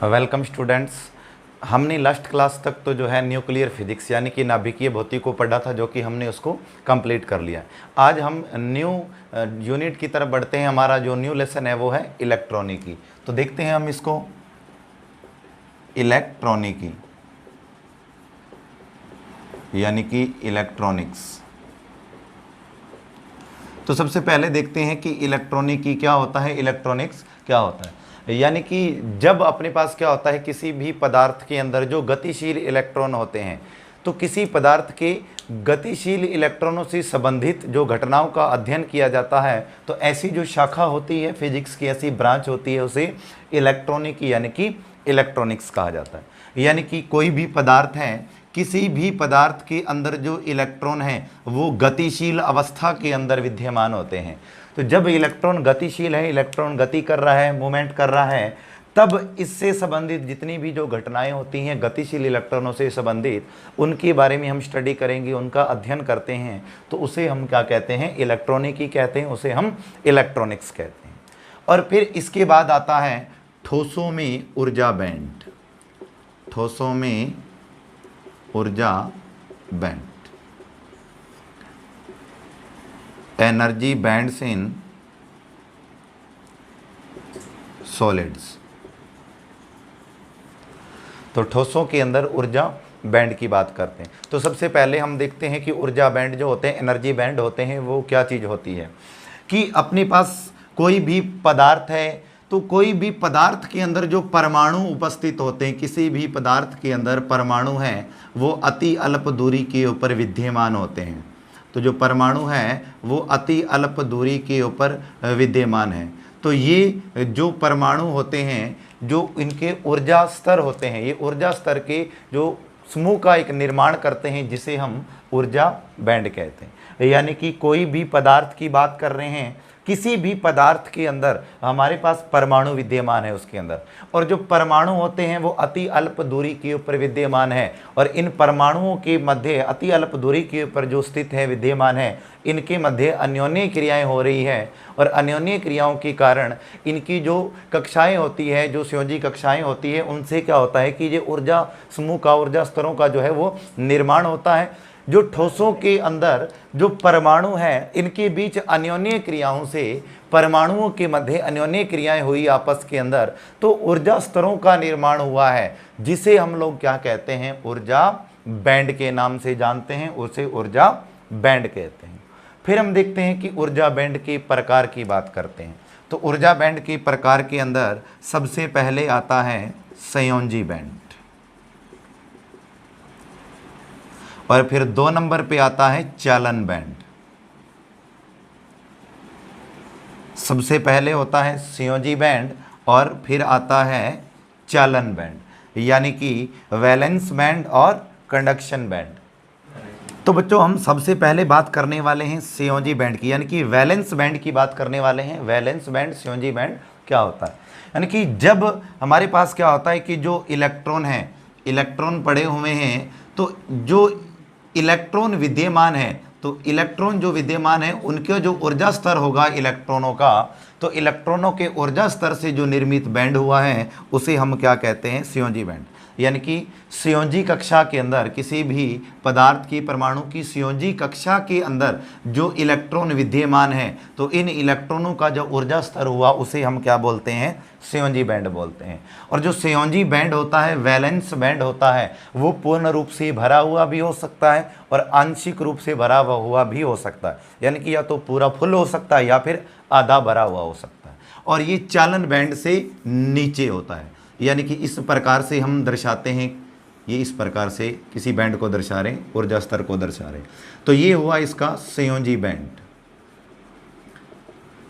Welcome students. हमने last class तक तो जो है न्यूक्लियर फिजिक्स यानी कि नाभिकीय भौतिकी को पढ़ा था, जो कि हमने उसको कंप्लीट कर लिया। आज हम न्यू यूनिट की तरफ बढ़ते हैं। हमारा जो न्यू लेसन है वो है इलेक्ट्रॉनिकी। तो देखते हैं हम इसको, इलेक्ट्रॉनिकी यानी कि इलेक्ट्रॉनिक्स। तो सबसे पहले देखते हैं कि इलेक्ट्रॉनिकी क्या होता है, इलेक्ट्रॉनिक्स क्या होता है। यानी कि जब अपने पास क्या होता है, किसी भी पदार्थ के अंदर जो गतिशील इलेक्ट्रॉन होते हैं, तो किसी पदार्थ के गतिशील इलेक्ट्रॉनों से संबंधित जो घटनाओं का अध्ययन किया जाता है, तो ऐसी जो शाखा होती है फिजिक्स की, ऐसी ब्रांच होती है, उसे इलेक्ट्रॉनिकी यानी कि इलेक्ट्रॉनिक्स कहा जाता है। यानी कि कोई भी पदार्थ है, किसी भी पदार्थ के अंदर जो इलेक्ट्रॉन हैं वो गतिशील अवस्था के अंदर विद्यमान होते हैं। तो जब इलेक्ट्रॉन गतिशील है, इलेक्ट्रॉन गति कर रहा है, मूवमेंट कर रहा है, तब इससे संबंधित जितनी भी जो घटनाएं होती हैं गतिशील इलेक्ट्रॉनों से संबंधित, उनके बारे में हम स्टडी करेंगे, उनका अध्ययन करते हैं। तो उसे हम क्या कहते हैं, इलेक्ट्रॉनिकी कहते हैं, उसे हम इलेक्ट्रॉनिक्स कहते हैं। और फिर इसके बाद आता है ठोसों में ऊर्जा बैंड। ठोसों में ऊर्जा band, energy bands in solids. तो ठोसों के अंदर ऊर्जा बैंड की बात करते हैं। तो सबसे पहले हम देखते हैं कि ऊर्जा बैंड जो होते हैं, एनर्जी बैंड होते हैं, वो क्या चीज़ होती है। कि अपने पास कोई भी पदार्थ है, तो कोई भी पदार्थ के अंदर जो परमाणु उपस्थित होते हैं, किसी भी पदार्थ के अंदर परमाणु हैं वो अति अल्प दूरी के ऊपर विद्यमान होते हैं। तो जो परमाणु हैं वो अति अल्प दूरी के ऊपर विद्यमान हैं। तो ये जो परमाणु होते हैं, जो इनके ऊर्जा स्तर होते हैं, ये ऊर्जा स्तर के जो समूह का एक निर्माण करते हैं, जिसे हम ऊर्जा बैंड कहते हैं। यानी कि कोई भी पदार्थ की बात कर रहे हैं, किसी भी पदार्थ के अंदर हमारे पास परमाणु विद्यमान है उसके अंदर, और जो परमाणु होते हैं वो अति अल्प दूरी के ऊपर विद्यमान है, और इन परमाणुओं के मध्य अति अल्प दूरी के ऊपर जो स्थित है, विद्यमान है, इनके मध्य अन्योन्य क्रियाएं हो रही है। और अन्योन्य क्रियाओं के कारण इनकी जो कक्षाएं होती है, जो संयोजी कक्षाएं होती है, उनसे क्या होता है कि ये ऊर्जा समूह का, ऊर्जा स्तरों का जो है वो निर्माण होता है। जो ठोसों के अंदर जो परमाणु हैं, इनके बीच अन्योन्य क्रियाओं से, परमाणुओं के मध्य अन्योन्य क्रियाएं हुई आपस के अंदर, तो ऊर्जा स्तरों का निर्माण हुआ है, जिसे हम लोग क्या कहते हैं, ऊर्जा बैंड के नाम से जानते हैं, उसे ऊर्जा बैंड कहते हैं। फिर हम देखते हैं कि ऊर्जा बैंड के प्रकार की बात करते हैं। तो ऊर्जा बैंड के प्रकार के अंदर सबसे पहले आता है संयोजी बैंड, और फिर 2 नंबर पे आता है चालन बैंड। सबसे पहले होता है संयोजी बैंड और फिर आता है चालन बैंड, यानी कि वैलेंस बैंड और कंडक्शन बैंड। तो बच्चों हम सबसे पहले बात करने वाले हैं संयोजी बैंड की, यानी कि वैलेंस बैंड की बात करने वाले हैं। वैलेंस बैंड, संयोजी बैंड क्या होता है, यानी कि जब हमारे पास क्या होता है कि जो इलेक्ट्रॉन है, इलेक्ट्रॉन पड़े हुए हैं, तो जो इलेक्ट्रॉन विद्यमान है, तो इलेक्ट्रॉन जो विद्यमान है उनके जो ऊर्जा स्तर होगा इलेक्ट्रॉनों का, तो इलेक्ट्रॉनों के ऊर्जा स्तर से जो निर्मित बैंड हुआ है उसे हम क्या कहते हैं, संयोजी बैंड। यानी कि संयोजी कक्षा के अंदर किसी भी पदार्थ की, परमाणु की संयोजी कक्षा के अंदर जो इलेक्ट्रॉन विद्यमान है, तो इन इलेक्ट्रॉनों का जो ऊर्जा स्तर हुआ उसे हम क्या बोलते हैं, संयोजी बैंड बोलते हैं। और जो संयोजी बैंड होता है, वैलेंस बैंड होता है, वो पूर्ण रूप से भरा हुआ भी हो सकता है और आंशिक रूप से भरा हुआ भी हो सकता है। यानी कि या तो पूरा फुल हो सकता है या फिर आधा भरा हुआ हो सकता है। और ये चालन बैंड से नीचे होता है, यानी कि इस प्रकार से हम दर्शाते हैं, ये इस प्रकार से किसी बैंड को दर्शा रहे हैं, ऊर्जा स्तर को दर्शा रहे हैं। तो ये हुआ इसका संयोजी बैंड।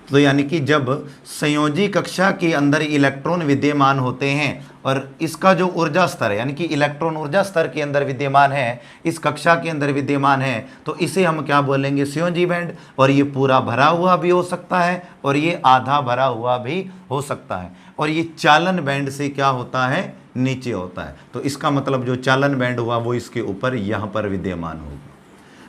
तो यानी कि जब संयोजी कक्षा के अंदर इलेक्ट्रॉन विद्यमान होते हैं और इसका जो ऊर्जा स्तर है, यानी कि इलेक्ट्रॉन ऊर्जा स्तर के अंदर विद्यमान है, इस कक्षा के अंदर विद्यमान है, तो इसे हम क्या बोलेंगे, संयोजी बैंड। और ये पूरा भरा हुआ भी हो सकता है और ये आधा भरा हुआ भी हो सकता है। और ये चालन बैंड से क्या होता है, नीचे होता है। तो इसका मतलब जो चालन बैंड हुआ वो इसके ऊपर यहाँ पर विद्यमान होगा।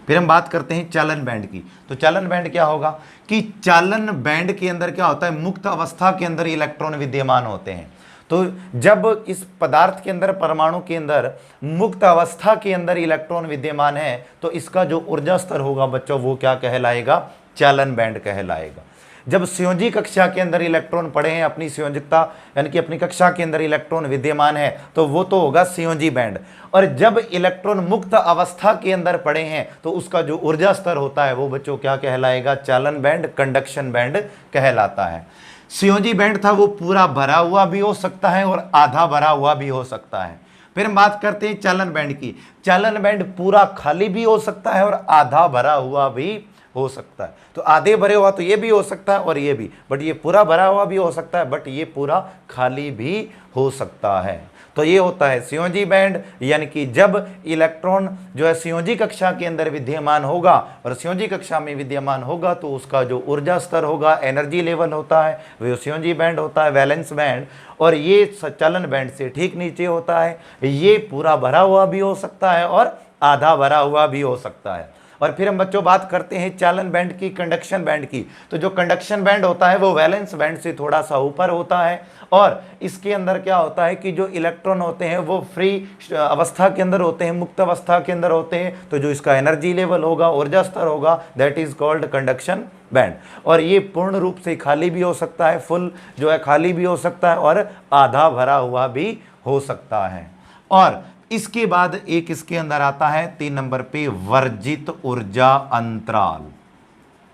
फिर हम बात करते हैं चालन बैंड की। तो चालन बैंड क्या होगा कि चालन बैंड के अंदर क्या होता है, मुक्त अवस्था के अंदर इलेक्ट्रॉन विद्यमान होते हैं। तो जब इस पदार्थ के अंदर, परमाणु के अंदर मुक्त अवस्था के अंदर इलेक्ट्रॉन विद्यमान है तो इसका जो ऊर्जा स्तर होगा बच्चों वो क्या कहलाएगा? चालन बैंड कहलाएगा। जब संयोजी कक्षा के अंदर इलेक्ट्रॉन पड़े हैं, अपनी संयोजकता यानी कि अपनी कक्षा के अंदर इलेक्ट्रॉन विद्यमान है तो वो तो होगा संयोजी बैंड। और जब इलेक्ट्रॉन मुक्त अवस्था के अंदर पड़े हैं तो उसका जो ऊर्जा स्तर होता है वो बच्चों क्या कहलाएगा? चालन बैंड, कंडक्शन बैंड कहलाता है। संयोजी बैंड था वो पूरा भरा हुआ भी हो सकता है और आधा भरा हुआ भी हो सकता है। फिर हम बात करते हैं चालन बैंड की। चालन बैंड पूरा खाली भी हो सकता है और आधा भरा हुआ भी हो सकता है। तो आधे भरे हुआ तो ये भी हो सकता है और ये भी, बट ये पूरा भरा हुआ भी हो सकता है, बट ये पूरा खाली भी हो सकता है। तो ये होता है संयोजी बैंड, यानी कि जब इलेक्ट्रॉन जो है संयोजी कक्षा के अंदर विद्यमान होगा और संयोजी कक्षा में विद्यमान होगा तो उसका जो ऊर्जा स्तर होगा, एनर्जी लेवल होता है, वो संयोजी बैंड होता है, वैलेंस बैंड। और ये चालन बैंड से ठीक नीचे होता है। ये पूरा भरा हुआ भी हो सकता है और आधा भरा हुआ भी हो सकता है। और फिर हम बच्चों बात करते हैं चालन बैंड की, कंडक्शन बैंड की। तो जो कंडक्शन बैंड होता है वो वैलेंस बैंड से थोड़ा सा ऊपर होता है और इसके अंदर क्या होता है कि जो इलेक्ट्रॉन होते हैं वो फ्री अवस्था के अंदर होते हैं, मुक्त अवस्था के अंदर होते हैं। तो जो इसका एनर्जी लेवल होगा, ऊर्जा स्तर होगा, that is called conduction band. और ये पूर्ण रूप से खाली भी हो सकता है, फुल जो है खाली भी हो सकता है और आधा भरा हुआ भी हो सकता है। और इसके बाद एक इसके अंदर आता है 3 नंबर पे वर्जित ऊर्जा अंतराल।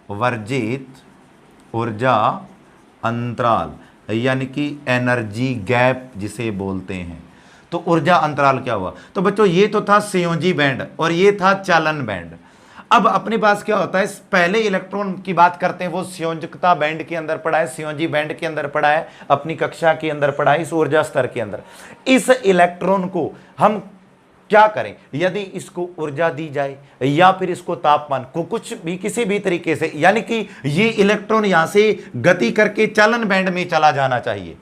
वर्जित ऊर्जा अंतराल यानी कि एनर्जी गैप जिसे बोलते हैं। तो ऊर्जा अंतराल क्या हुआ? तो बच्चों ये तो था संयोजी बैंड और ये था चालन बैंड। अब अपने पास क्या होता है, पहले इलेक्ट्रॉन की बात करते हैं, वो संयोजकता बैंड के अंदर पड़ा है, संयोजी बैंड के अंदर पड़ा है, अपनी कक्षा के अंदर पड़ा है, इस ऊर्जा स्तर के अंदर। इस इलेक्ट्रॉन को हम क्या करें? यदि इसको ऊर्जा दी जाए या फिर इसको तापमान को कुछ भी किसी भी तरीके से, यानी कि ये इलेक्ट्रॉन यहां से गति करके चालन बैंड में चला जाना चाहिए।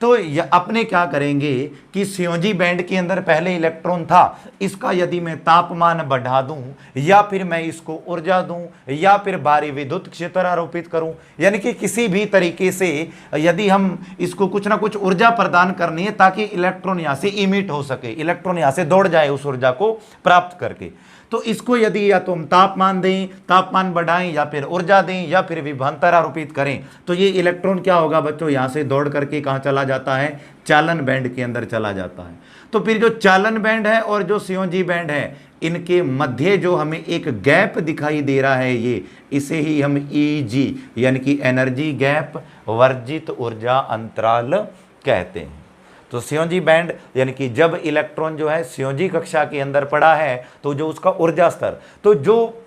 तो अपने क्या करेंगे कि संयोजी बैंड के अंदर पहले इलेक्ट्रॉन था, इसका यदि मैं तापमान बढ़ा दूं या फिर मैं इसको ऊर्जा दूं या फिर बाहरी विद्युत क्षेत्र आरोपित करूं, यानी कि किसी भी तरीके से यदि हम इसको कुछ ना कुछ ऊर्जा प्रदान करनी है ताकि इलेक्ट्रॉन यहां से इमिट हो सके, इलेक्ट्रॉन यहां से दौड़ जाए उस ऊर्जा को प्राप्त करके, तो इसको यदि या तो हम तापमान दें, तापमान बढ़ाएं या फिर ऊर्जा दें या फिर विभवांतर आरोपित करें, तो ये इलेक्ट्रॉन क्या होगा बच्चों, यहां से दौड़ करके कहां चला जाता है? चालन बैंड के अंदर चला जाता है। तो फिर जो चालन बैंड है और जो संयोजी बैंड है, इनके मध्य जो हमें एक गैप दिखाई दे रहा है, ये इसे ही हम EG यानी कि एनर्जी गैप, वर्जित ऊर्जा अंतराल कहते हैं। तो संयोजी बैंड यानी कि जब इलेक्ट्रॉन जो है संयोजी कक्षा के अंदर पड़ा है तो जो उसका ऊर्जा स्तर, तो जो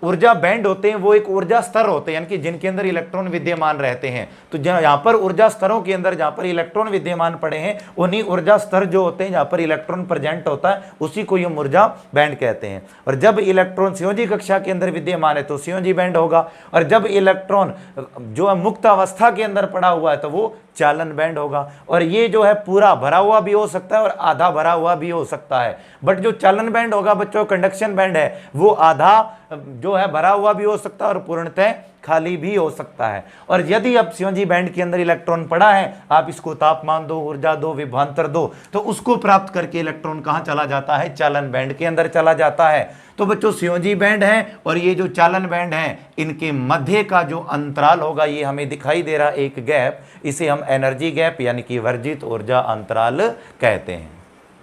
ऊर्जा बैंड होते हैं वो एक ऊर्जा स्तर होते हैं, यानी कि जिनके अंदर इलेक्ट्रॉन विद्यमान रहते हैं। तो यहाँ पर ऊर्जा स्तरों के अंदर जहाँ पर इलेक्ट्रॉन विद्यमान पड़े हैं, उन्हीं ऊर्जा स्तर जो होते हैं जहाँ पर इलेक्ट्रॉन प्रेजेंट होता है, उसी को हम ऊर्जा बैंड कहते हैं। और जब इलेक्ट्रॉन संयोजी कक्षा के अंदर विद्यमान है तो संयोजी बैंड होगा, और जब इलेक्ट्रॉन जो है मुक्त अवस्था के अंदर पड़ा हुआ है तो वो चालन बैंड होगा। और ये जो है पूरा भरा हुआ भी हो सकता है और आधा भरा हुआ भी हो सकता है। बट जो चालन बैंड होगा बच्चों, कंडक्शन बैंड है, वो आधा जो है भरा हुआ भी हो सकता है और पूर्णतः खाली भी हो सकता है। और यदि अब संयोजी बैंड के अंदर इलेक्ट्रॉन पड़ा है, आप इसको तापमान दो, ऊर्जा दो, विभवांतर दो, तो उसको प्राप्त करके इलेक्ट्रॉन कहां चला जाता है? चालन बैंड के अंदर चला जाता है। तो बच्चों संयोजी बैंड है और ये जो चालन बैंड है, इनके मध्य का जो अंतराल होगा, ये हमें दिखाई दे रहा एक गैप, इसे हम एनर्जी गैप यानी कि वर्जित ऊर्जा अंतराल कहते हैं।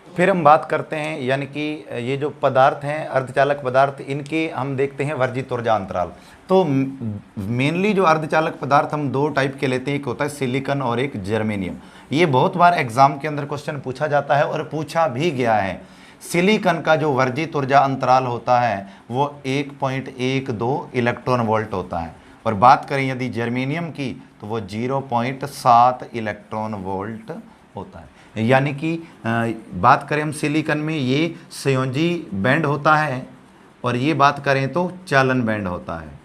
फिर हम बात करते हैं, यानी कि ये जो पदार्थ हैं अर्धचालक पदार्थ, इनके हम देखते हैं वर्जित ऊर्जा अंतराल। तो मेनली जो अर्धचालक पदार्थ हम 2 टाइप के लेते हैं, एक होता है सिलिकॉन और एक जर्मेनियम। ये बहुत बार एग्जाम के अंदर क्वेश्चन पूछा जाता है और पूछा भी गया है। सिलिकॉन का जो वर्जित ऊर्जा अंतराल होता है वो 1.12 इलेक्ट्रॉन वोल्ट होता है, और बात करें यदि जर्मेनियम की तो वो 0.7 इलेक्ट्रॉन वोल्ट होता है। यानी कि बात करें हम सिलिकॉन में, ये संयोजी बैंड होता है और ये बात करें तो चालन बैंड होता है।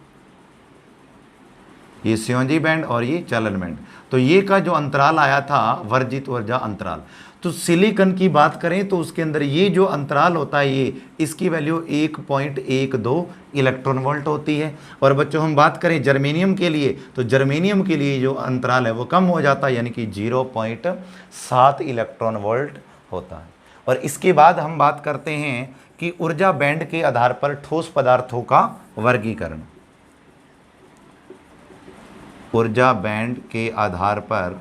ये संयोजी बैंड और ये चालन बैंड। तो ये का जो अंतराल आया था वर्जित ऊर्जा अंतराल। तो सिलिकॉन की बात करें तो उसके अंदर ये जो अंतराल होता है ये, इसकी वैल्यू 1.12 इलेक्ट्रॉन वोल्ट होती है। और बच्चों हम बात करें जर्मेनियम के लिए, तो जर्मेनियम के लिए जो अंतराल है वो कम हो जाता है, यानी कि 0.7 इलेक्ट्रॉन वोल्ट होता है। और इसके बाद हम बात करते हैं कि ऊर्जा बैंड के आधार पर ठोस पदार्थों का वर्गीकरण। ऊर्जा बैंड के आधार पर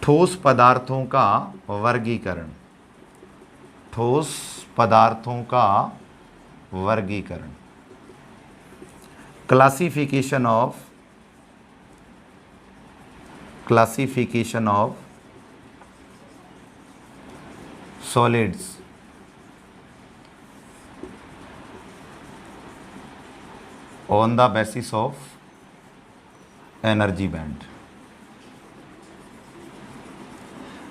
ठोस पदार्थों का वर्गीकरण। ठोस पदार्थों का वर्गीकरण, classification of solids on the basis of energy band.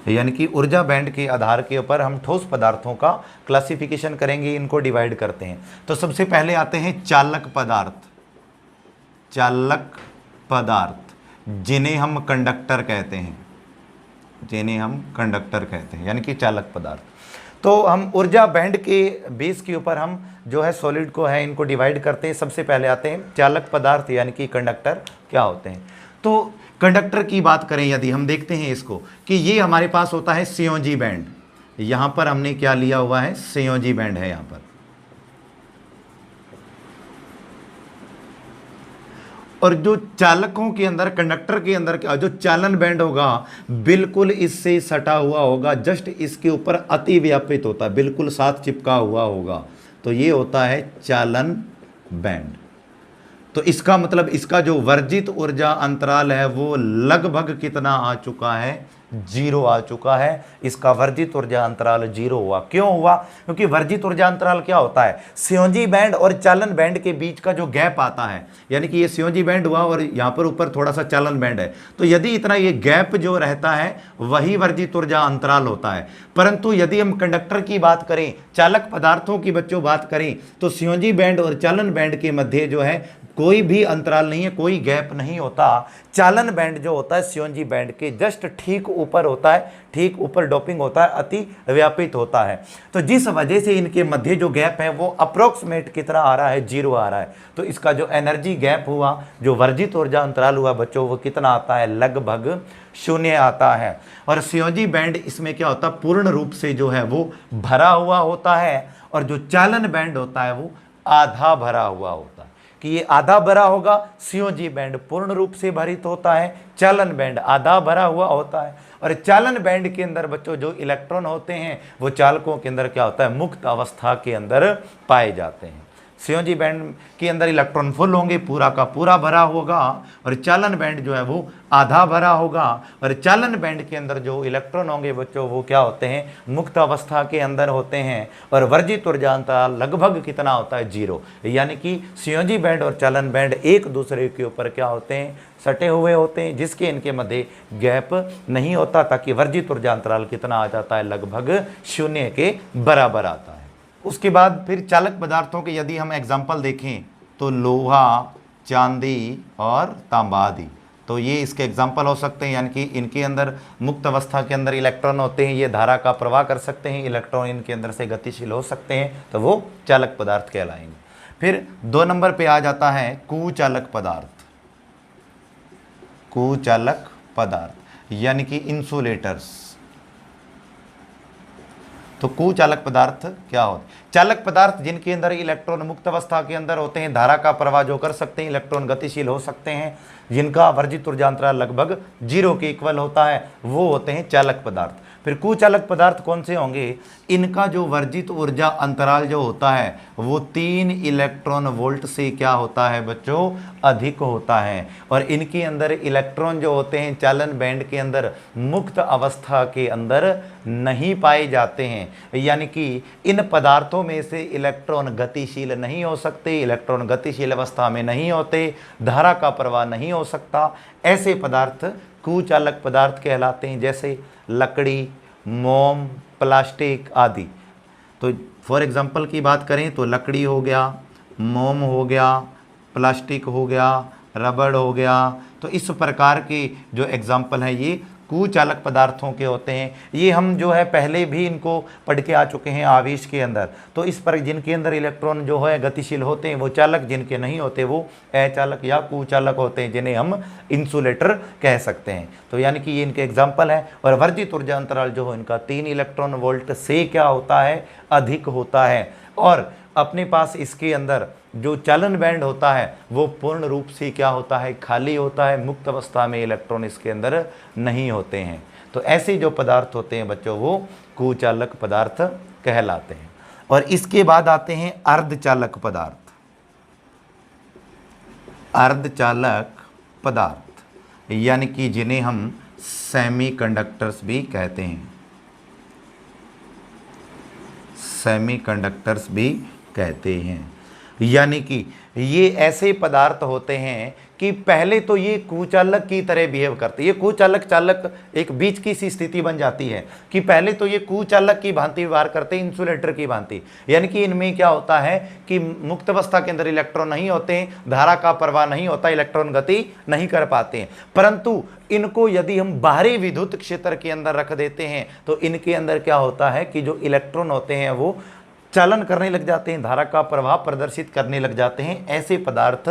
यानी कि ऊर्जा बैंड के आधार के ऊपर हम ठोस पदार्थों का क्लासिफिकेशन करेंगे, इनको डिवाइड करते हैं। तो सबसे पहले आते हैं चालक पदार्थ। चालक पदार्थ जिन्हें हम कंडक्टर कहते हैं, जिन्हें हम कंडक्टर कहते हैं, यानी कि चालक पदार्थ। तो हम ऊर्जा बैंड के बेस के ऊपर हम जो है सॉलिड को है इनको डिवाइड करते हैं। सबसे पहले आते हैं चालक पदार्थ, यानी कि कंडक्टर क्या होते हैं। तो कंडक्टर की बात करें यदि हम देखते हैं इसको कि ये हमारे पास होता है संयोजी बैंड। यहां पर हमने क्या लिया हुआ है, संयोजी बैंड है यहां पर। और जो चालकों के अंदर, कंडक्टर के अंदर क्या जो चालन बैंड होगा बिल्कुल इससे सटा हुआ होगा, जस्ट इसके ऊपर अति व्यापित होता है, बिल्कुल साथ चिपका हुआ होगा। तो ये होता है चालन बैंड। तो इसका मतलब इसका जो वर्जित ऊर्जा अंतराल है वो लगभग कितना आ चुका है, 0 आ चुका है। इसका वर्जित ऊर्जा अंतराल 0 हुआ। क्यों हुआ? क्योंकि वर्जित ऊर्जा अंतराल क्या होता है, संयोजी बैंड और चालन बैंड के बीच का जो गैप आता है, यानी कि ये संयोजी बैंड हुआ और यहाँ पर ऊपर थोड़ा सा चालन बैंड है, तो यदि इतना ये गैप जो रहता है वही वर्जित ऊर्जा अंतराल होता है। परंतु यदि हम कंडक्टर की बात करें, चालक पदार्थों की बच्चों बात करें, तो संयोजी बैंड और चालन बैंड के मध्य जो है कोई भी अंतराल नहीं है, कोई गैप नहीं होता। चालन बैंड जो होता है संयोजी बैंड के जस्ट ठीक ऊपर होता है, ठीक ऊपर डोपिंग होता है, अति व्यापित होता है। तो जिस वजह से इनके मध्य जो गैप है वो अप्रोक्सीमेट कितना आ रहा है, 0 आ रहा है। तो इसका जो एनर्जी गैप हुआ, जो वर्जित ऊर्जा अंतराल हुआ बच्चों, वो कितना आता है, लगभग 0 आता है। और संयोजी बैंड इसमें क्या होता है, पूर्ण रूप से जो है वो भरा हुआ होता है, और जो चालन बैंड होता है वो आधा भरा हुआ होता है। कि ये आधा भरा होगा, संयोजी बैंड पूर्ण रूप से भरित होता है, चालन बैंड आधा भरा हुआ होता है। और चालन बैंड के अंदर बच्चों जो इलेक्ट्रॉन होते हैं वो चालकों के अंदर क्या होता है, मुक्त अवस्था के अंदर पाए जाते हैं। संयोजी बैंड के अंदर इलेक्ट्रॉन फुल होंगे, पूरा का पूरा भरा होगा, और चालन बैंड जो है वो आधा भरा होगा। और चालन बैंड के अंदर जो इलेक्ट्रॉन होंगे बच्चों वो क्या होते हैं, मुक्त अवस्था के अंदर होते हैं। और वर्जित ऊर्जा अंतराल लगभग कितना होता है, 0। यानी कि संयोजी बैंड और चालन बैंड एक दूसरे के ऊपर क्या होते हैं, सटे हुए होते हैं, जिसके इनके मध्य गैप नहीं होता, ताकि वर्जित ऊर्जा अंतराल कितना आ जाता है, लगभग 0 के बराबर आता है। उसके बाद फिर चालक पदार्थों के यदि हम एग्जाम्पल देखें तो लोहा, चांदी और तांबा आदि, तो ये इसके एग्जाम्पल हो सकते हैं। यानी कि इनके अंदर मुक्त अवस्था के अंदर इलेक्ट्रॉन होते हैं, ये धारा का प्रवाह कर सकते हैं, इलेक्ट्रॉन इनके अंदर से गतिशील हो सकते हैं, तो वो चालक पदार्थ कहलाएंगे। फिर 2 नंबर पे आ जाता है कुचालक पदार्थ। कुचालक पदार्थ यानी कि इंसुलेटर्स। तो कुचालक पदार्थ क्या होते हैं, चालक पदार्थ जिनके अंदर इलेक्ट्रॉन मुक्त अवस्था के अंदर होते हैं, धारा का प्रवाह जो कर सकते हैं, इलेक्ट्रॉन गतिशील हो सकते हैं, जिनका वर्जित ऊर्जा अंतराल लगभग 0 के इक्वल होता है, वो होते हैं चालक पदार्थ। फिर कुचालक पदार्थ कौन से होंगे, इनका जो वर्जित ऊर्जा अंतराल जो होता है वो 3 इलेक्ट्रॉन वोल्ट से क्या होता है बच्चों, अधिक होता है। और इनके अंदर इलेक्ट्रॉन जो होते हैं चालन बैंड के अंदर मुक्त अवस्था के अंदर नहीं पाए जाते हैं। यानी कि इन पदार्थों में से इलेक्ट्रॉन गतिशील नहीं हो सकते, इलेक्ट्रॉन गतिशील अवस्था में नहीं होते, धारा का प्रवाह नहीं हो सकता। ऐसे पदार्थ कुचालक पदार्थ कहलाते हैं, जैसे लकड़ी, मोम, प्लास्टिक आदि। तो फॉर एग्जांपल की बात करें तो लकड़ी हो गया, मोम हो गया, प्लास्टिक हो गया, रबड़ हो गया। तो इस प्रकार के जो एग्जाम्पल हैं ये कुचालक पदार्थों के होते हैं। ये हम जो है पहले भी इनको पढ़ के आ चुके हैं आवेश के अंदर। तो इस पर जिनके अंदर इलेक्ट्रॉन जो है गतिशील होते हैं वो चालक, जिनके नहीं होते वो अचालक या कुचालक होते हैं, जिन्हें हम इंसुलेटर कह सकते हैं। तो यानी कि ये इनके एग्जाम्पल हैं। और वर्जित ऊर्जा अंतराल जो है इनका 3 इलेक्ट्रॉन वोल्ट से क्या होता है, अधिक होता है। और अपने पास इसके अंदर जो चालन बैंड होता है वो पूर्ण रूप से क्या होता है, खाली होता है। मुक्त अवस्था में इलेक्ट्रॉन इसके अंदर नहीं होते हैं। तो ऐसे जो पदार्थ होते हैं बच्चों वो कुचालक पदार्थ कहलाते हैं। और इसके बाद आते हैं अर्धचालक पदार्थ। अर्धचालक पदार्थ यानी कि जिन्हें हम सेमीकंडक्टर्स भी कहते हैं, सेमीकंडक्टर्स भी कहते हैं। यानी कि ये ऐसे पदार्थ होते हैं कि पहले तो ये कुचालक की तरह बिहेव करते हैं। ये कुचालक चालक एक बीच की सी स्थिति बन जाती है कि पहले तो ये कुचालक की भांति व्यवहार करते हैं, इंसुलेटर की भांति। यानी कि इनमें क्या होता है कि मुक्त अवस्था के अंदर इलेक्ट्रॉन नहीं होते हैं, धारा का प्रवाह नहीं होता, इलेक्ट्रॉन गति नहीं कर पाते हैं। परंतु इनको यदि हम बाहरी विद्युत क्षेत्र के अंदर रख देते हैं तो इनके अंदर क्या होता है कि जो इलेक्ट्रॉन होते हैं वो चालन करने लग जाते हैं, धारा का प्रवाह प्रदर्शित करने लग जाते हैं। ऐसे पदार्थ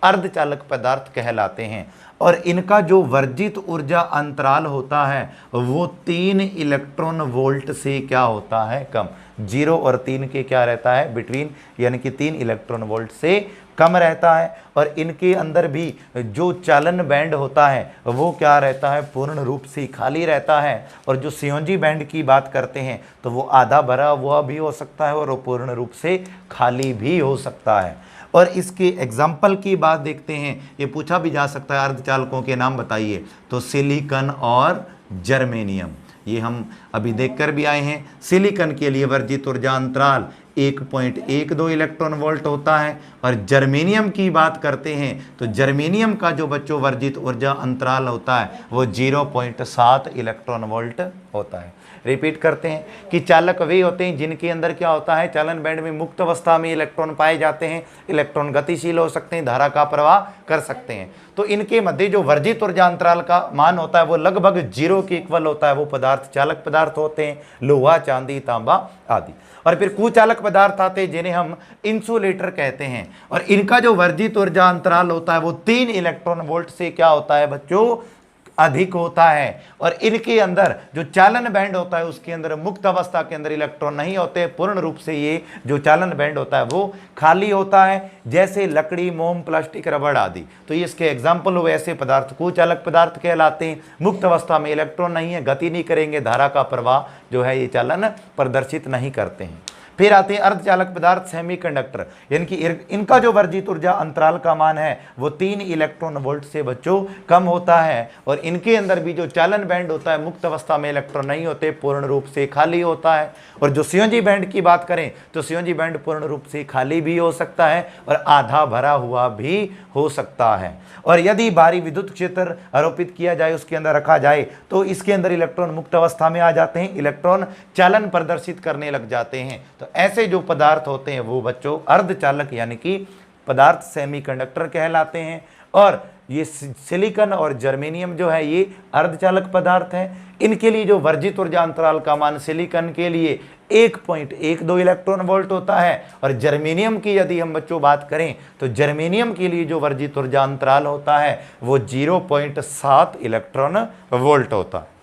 अर्धचालक पदार्थ कहलाते हैं। और इनका जो वर्जित ऊर्जा अंतराल होता है वो 3 इलेक्ट्रॉन वोल्ट से क्या होता है, कम। 0 और 3 के क्या रहता है, बिटवीन, यानी कि 3 इलेक्ट्रॉन वोल्ट से कम रहता है। और इनके अंदर भी जो चालन बैंड होता है वो क्या रहता है, पूर्ण रूप से खाली रहता है। और जो संयोजी बैंड की बात करते हैं तो वो आधा भरा हुआ भी हो सकता है और वो पूर्ण रूप से खाली भी हो सकता है। और इसके एग्जाम्पल की बात देखते हैं। ये पूछा भी जा सकता है अर्धचालकों के नाम बताइए, तो सिलिकॉन और जर्मेनियम, ये हम अभी देखकर भी आए हैं। सिलिकॉन के लिए वर्जित ऊर्जा अंतराल 1.12 इलेक्ट्रॉन वोल्ट होता है। और जर्मेनियम की बात करते हैं तो जर्मेनियम का जो बच्चों वर्जित ऊर्जा अंतराल होता है वो 0.7 इलेक्ट्रॉन वोल्ट होता है। रिपीट करते हैं कि चालक वे होते हैं जिनके अंदर क्या होता है, चालन बैंड में मुक्त अवस्था में इलेक्ट्रॉन पाए जाते हैं, इलेक्ट्रॉन गतिशील हो सकते हैं, धारा का प्रवाह कर सकते हैं। तो इनके मध्य जो वर्जित ऊर्जा अंतराल का मान होता है वो लगभग 0 के इक्वल होता है। वो पदार्थ चालक पदार्थ होते हैं, लोहा, चांदी, तांबा आदि। और फिर कुचालक पदार्थ आते हैं जिन्हें हम इंसुलेटर कहते हैं। और इनका जो वर्जित ऊर्जा अंतराल होता है वो 3 इलेक्ट्रॉन वोल्ट से क्या होता है बच्चों, अधिक होता है। और इनके अंदर जो चालन बैंड होता है उसके अंदर मुक्त अवस्था के अंदर इलेक्ट्रॉन नहीं होते, पूर्ण रूप से ये जो चालन बैंड होता है वो खाली होता है, जैसे लकड़ी, मोम, प्लास्टिक, रबड़ आदि। तो ये इसके एग्जाम्पल हुए ऐसे पदार्थ कुचालक पदार्थ कहलाते हैं। मुक्त अवस्था में इलेक्ट्रॉन नहीं है, गति नहीं करेंगे, धारा का प्रवाह जो है ये चालन प्रदर्शित नहीं करते हैं। फिर आते हैं अर्धचालक पदार्थ सेमीकंडक्टर, यानी कि इनका जो वर्जित ऊर्जा अंतराल का मान है वो 3 इलेक्ट्रॉन वोल्ट से बच्चों कम होता है। और इनके अंदर भी जो चालन बैंड होता है मुक्त अवस्था में इलेक्ट्रॉन नहीं होते, पूर्ण रूप से खाली होता है। और जो संयोजी बैंड की बात करें तो संयोजी बैंड पूर्ण रूप से खाली भी हो सकता है और आधा भरा हुआ भी हो सकता है। और यदि बाहरी विद्युत क्षेत्र आरोपित किया जाए, उसके अंदर रखा जाए, तो इसके अंदर इलेक्ट्रॉन मुक्त अवस्था में आ जाते हैं, इलेक्ट्रॉन चालन प्रदर्शित करने लग जाते हैं। तो ऐसे जो पदार्थ होते हैं वो बच्चों अर्धचालक यानी कि पदार्थ सेमीकंडक्टर कहलाते हैं। और ये सिलिकॉन और जर्मेनियम जो है ये अर्धचालक पदार्थ हैं। इनके लिए जो वर्जित ऊर्जा अंतराल का मान सिलिकॉन के लिए 1.12 इलेक्ट्रॉन वोल्ट होता है। और जर्मेनियम की यदि हम बच्चों बात करें तो जर्मेनियम के लिए जो वर्जित ऊर्जा अंतराल होता है वो 0.7 इलेक्ट्रॉन वोल्ट होता है।